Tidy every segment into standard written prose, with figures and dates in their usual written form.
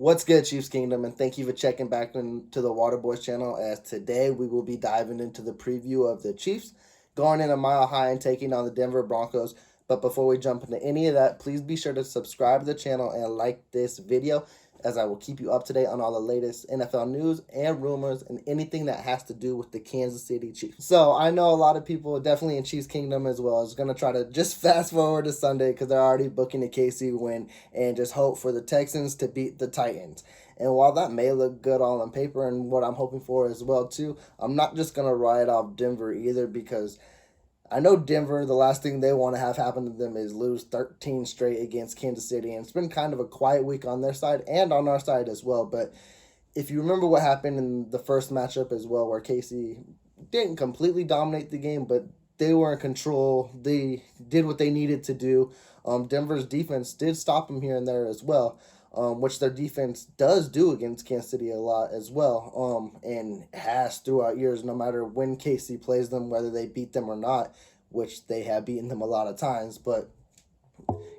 What's good, Chiefs Kingdom, and thank you for checking back into the Water Boys channel. As today we will be diving into the preview of the Chiefs going in a mile high and taking on the Denver Broncos. But before we jump into any of that, please be sure to subscribe to the channel and like this video, as I will keep you up to date on all the latest NFL news and rumors and anything that has to do with the Kansas City Chiefs. So I know a lot of people, definitely in Chiefs Kingdom as well, is going to try to just fast forward to Sunday because they're already booking a KC win and just hope for the Texans to beat the Titans. And while that may look good all on paper and what I'm hoping for as well too, I'm not just going to write off Denver either, because I know Denver, the last thing they want to have happen to them is lose 13 straight against Kansas City. And it's been kind of a quiet week on their side and on our side as well. But if you remember what happened in the first matchup as well, where KC didn't completely dominate the game, but they were in control. They did what they needed to do. Denver's defense did stop them here and there as well, which their defense does do against Kansas City a lot as well, and has throughout years, no matter when KC plays them, whether they beat them or not, which they have beaten them a lot of times. But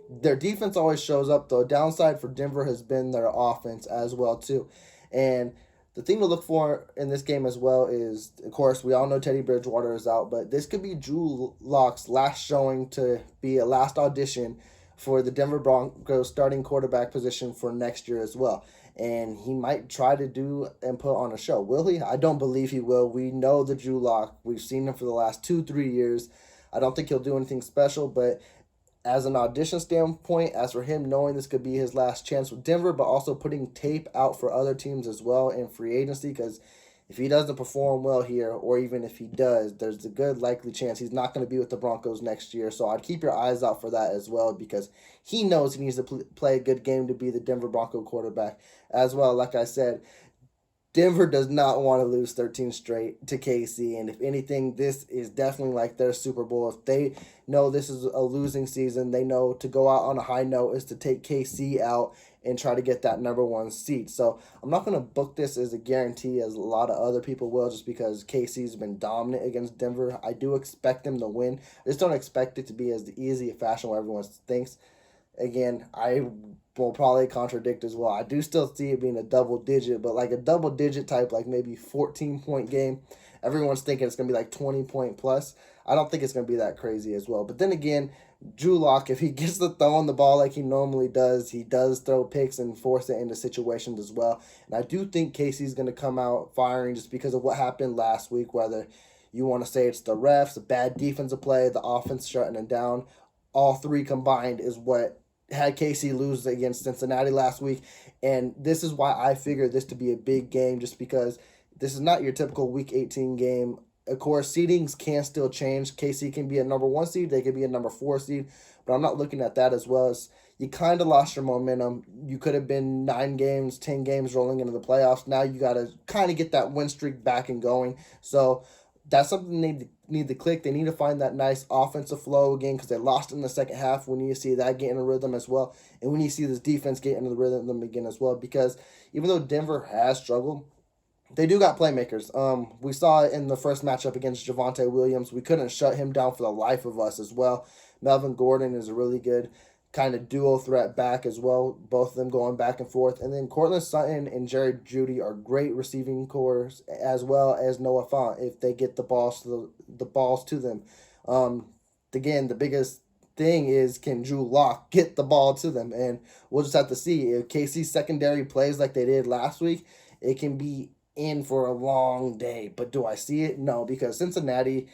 their defense always shows up. The downside for Denver has been their offense as well too. And the thing to look for in this game as well is, of course, we all know Teddy Bridgewater is out, but this could be Drew Lock's last showing to be a last audition for the Denver Broncos starting quarterback position for next year as well. And he might try to do and put on a show. Will he? I don't believe he will. We know the Drew Lock. We've seen him for the last 2-3 years. I don't think he'll do anything special, but as an audition standpoint, as for him knowing this could be his last chance with Denver, but also putting tape out for other teams as well in free agency, because if he doesn't perform well here, or even if he does, there's a good likely chance he's not going to be with the Broncos next year. So I'd keep your eyes out for that as well, because he knows he needs to play a good game to be the Denver Bronco quarterback as well. Like I said, Denver does not want to lose 13 straight to KC, and if anything, this is definitely like their Super Bowl. If they know this is a losing season, they know to go out on a high note is to take KC out and try to get that number one seed. So I'm not going to book this as a guarantee as a lot of other people will, just because KC's been dominant against Denver. I do expect them to win. I just don't expect it to be as easy a fashion where everyone thinks. Again, I will probably contradict as well. I do still see it being a double digit, but like a double digit type, like maybe 14-point game. Everyone's thinking it's going to be like 20-point plus. I don't think it's going to be that crazy as well. But then again, Drew Lock, if he gets to throwing the ball like he normally does, he does throw picks and force it into situations as well. And I do think Casey's going to come out firing just because of what happened last week, whether you want to say it's the refs, a bad defensive play, the offense shutting it down. All three combined is what had KC lose against Cincinnati last week. And this is why I figure this to be a big game, just because this is not your typical Week 18 game. Of course, seedings can still change. KC can be a number 1 seed. They could be a number 4 seed. But I'm not looking at that as well. As you kind of lost your momentum. You could have been 9 games, 10 games rolling into the playoffs. Now you got to kind of get that win streak back and going. So that's something they need to click. They need to find that nice offensive flow again, because they lost in the second half. We need to see that get in a rhythm as well. And we need to see this defense get into the rhythm again as well, because even though Denver has struggled, they do got playmakers. We saw it in the first matchup against Javonte Williams. We couldn't shut him down for the life of us as well. Melvin Gordon is a really good kind of duo threat back as well, both of them going back and forth. And then Cortland Sutton and Jared Judy are great receiving cores, as well as Noah Fant, if they get the balls to them. Again, the biggest thing is, can Drew Lock get the ball to them? And we'll just have to see. If KC's secondary plays like they did last week, it can be in for a long day. But do I see it? No, because Cincinnati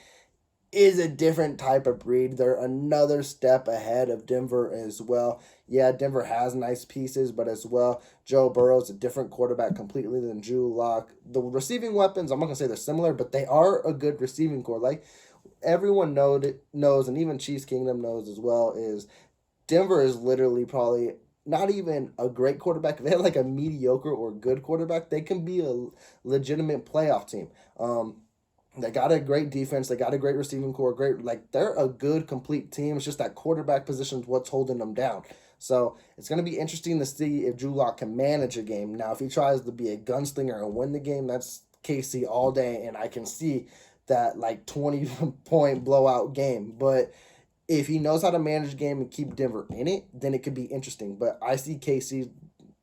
is a different type of breed. They're another step ahead of Denver as well. Yeah, Denver has nice pieces, but as well, Joe Burrow's a different quarterback completely than Drew Lock. The receiving weapons, I'm not going to say they're similar, but they are a good receiving core. Like everyone knows, and even Chiefs Kingdom knows as well, is Denver is literally probably not even a great quarterback. If they have like a mediocre or good quarterback, they can be a legitimate playoff team. They got a great defense. They got a great receiving core. They're a good, complete team. It's just that quarterback position is what's holding them down. So it's going to be interesting to see if Drew Lock can manage a game. Now, if he tries to be a gunslinger and win the game, that's KC all day, and I can see that like 20-point blowout game. But if he knows how to manage a game and keep Denver in it, then it could be interesting. But I see KC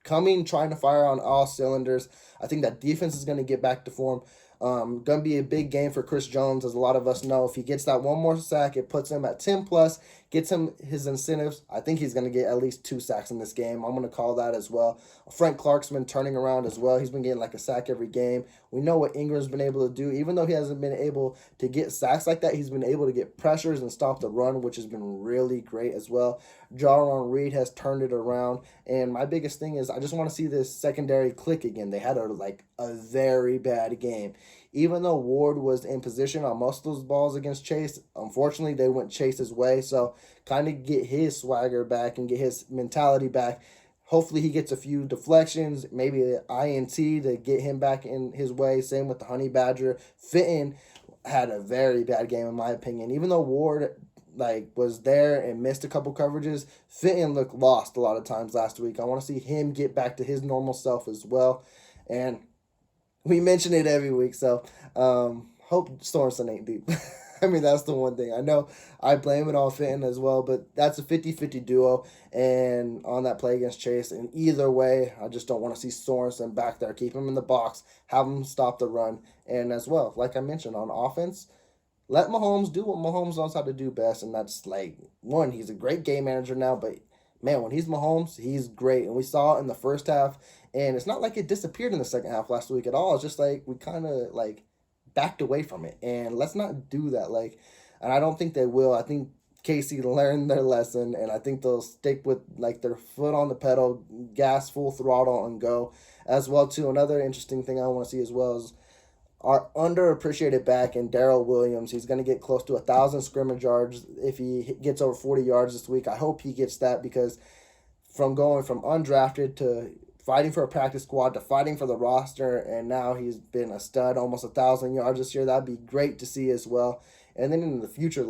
coming, trying to fire on all cylinders. I think that defense is going to get back to form. Going to be a big game for Chris Jones, as a lot of us know. If he gets that one more sack, it puts him at 10 plus, gets him his incentives. I think he's going to get at least 2 sacks in this game. I'm going to call that as well. Frank Clark's been turning around as well. He's been getting like a sack every game. We know what Ingram's been able to do. Even though he hasn't been able to get sacks like that, he's been able to get pressures and stop the run, which has been really great as well. Jarron Reed has turned it around. And my biggest thing is I just want to see this secondary click again. They had a very bad game. Even though Ward was in position on most of those balls against Chase, unfortunately they went Chase's way. So kind of get his swagger back and get his mentality back. Hopefully he gets a few deflections, maybe an INT to get him back in his way. Same with the Honey Badger. Fitton had a very bad game in my opinion. Even though Ward was there and missed a couple coverages, Fitton looked lost a lot of times last week. I want to see him get back to his normal self as well. And we mention it every week, so hope Sorensen ain't deep. I mean, that's the one thing. I know I blame it on Fenton as well, but that's a 50-50 duo and on that play against Chase. And either way, I just don't want to see Sorensen back there. Keep him in the box, have him stop the run. And as well, like I mentioned, on offense, let Mahomes do what Mahomes knows how to do best, and that's one, he's a great game manager now, but man, when he's Mahomes, he's great. And we saw it in the first half, and it's not like it disappeared in the second half last week at all. It's just we kind of backed away from it. And let's not do that. And I don't think they will. I think Casey learned their lesson, and I think they'll stick with their foot on the pedal, gas full throttle, and go as well too. Another interesting thing I want to see as well is our underappreciated back in Darrell Williams. He's going to get close to 1,000 scrimmage yards if he gets over 40 yards this week. I hope he gets that, because from going from undrafted to fighting for a practice squad to fighting for the roster, and now he's been a stud, almost 1,000 yards this year. That'd be great to see as well. And then in the future,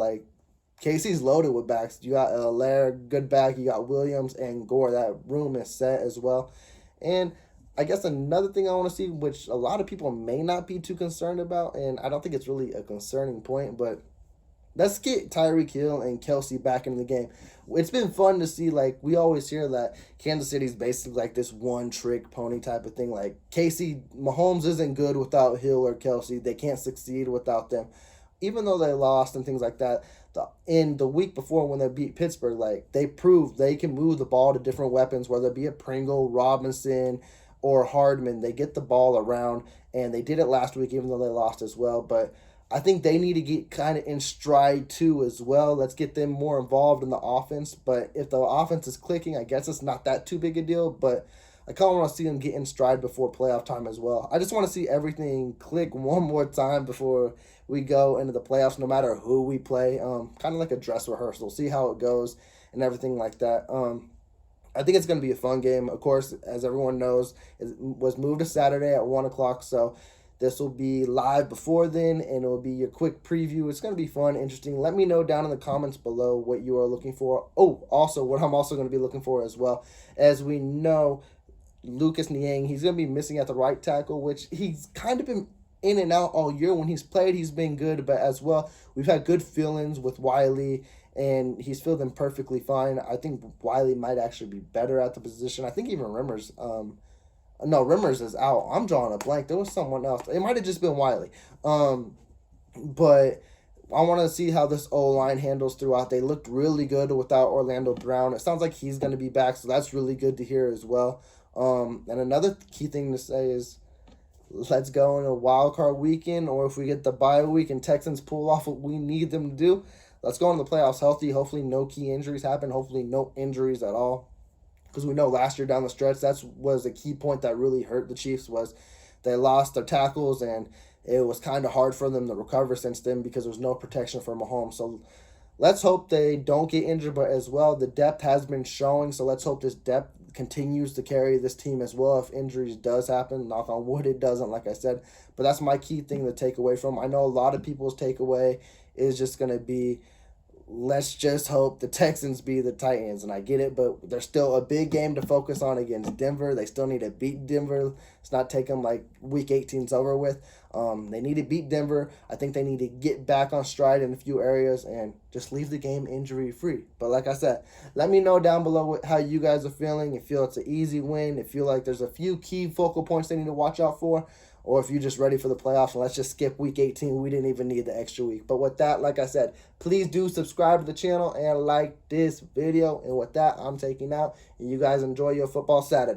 Casey's loaded with backs. You got Allaire, good back. You got Williams and Gore. That room is set as well. And I guess another thing I want to see, which a lot of people may not be too concerned about, and I don't think it's really a concerning point, but let's get Tyreek Hill and Kelsey back in the game. It's been fun to see, we always hear that Kansas City's basically this one-trick pony type of thing. Mahomes isn't good without Hill or Kelsey. They can't succeed without them. Even though they lost and things like that, in the week before when they beat Pittsburgh, they proved they can move the ball to different weapons, whether it be a Pringle, Robinson, or Hardman. They get the ball around, and they did it last week even though they lost as well. But I think they need to get kind of in stride too as well. Let's get them more involved in the offense. But if the offense is clicking, I guess it's not that too big a deal. But I kind of want to see them get in stride before playoff time as well. I just want to see everything click one more time before we go into the playoffs, no matter who we play. Kind of like a dress rehearsal. See how it goes and everything like that. I think it's going to be a fun game. Of course, as everyone knows, it was moved to Saturday at 1 o'clock, so this will be live before then, and it will be your quick preview. It's going to be fun, interesting. Let me know down in the comments below what you are looking for. Oh, also, what I'm also going to be looking for as well. As we know, Lucas Niang, he's going to be missing at the right tackle, which he's kind of been in and out all year. When he's played, he's been good, but as well, we've had good feelings with Wiley, and he's filled in perfectly fine. I think Wiley might actually be better at the position. I think even Rimmers, Rimmers is out. I'm drawing a blank. There was someone else. It might have just been Wiley. But I want to see how this O-line handles throughout. They looked really good without Orlando Brown. It sounds like he's going to be back, so that's really good to hear as well. And another key thing to say is, let's go in a wild card weekend, or if we get the bye week and Texans pull off what we need them to do, let's go into the playoffs healthy. Hopefully no key injuries happen. Hopefully no injuries at all. Because we know last year down the stretch, that was a key point that really hurt the Chiefs, was they lost their tackles, and it was kind of hard for them to recover since then because there was no protection for Mahomes. So let's hope they don't get injured, but as well, the depth has been showing, so let's hope this depth continues to carry this team as well. If injuries does happen, knock on wood it doesn't, like I said. But that's my key thing to take away from. I know a lot of people's takeaway is just going to be, let's just hope the Texans beat the Titans. And I get it, but there's still a big game to focus on against Denver. They still need to beat Denver. It's not taking week 18's over with. They need to beat Denver. I think they need to get back on stride in a few areas and just leave the game injury-free. But like I said, let me know down below how you guys are feeling. You feel it's an easy win. You feel like there's a few key focal points they need to watch out for. Or if you're just ready for the playoffs and let's just skip week 18. We didn't even need the extra week. But with that, like I said, please do subscribe to the channel and like this video. And with that, I'm taking out. And you guys enjoy your football Saturday.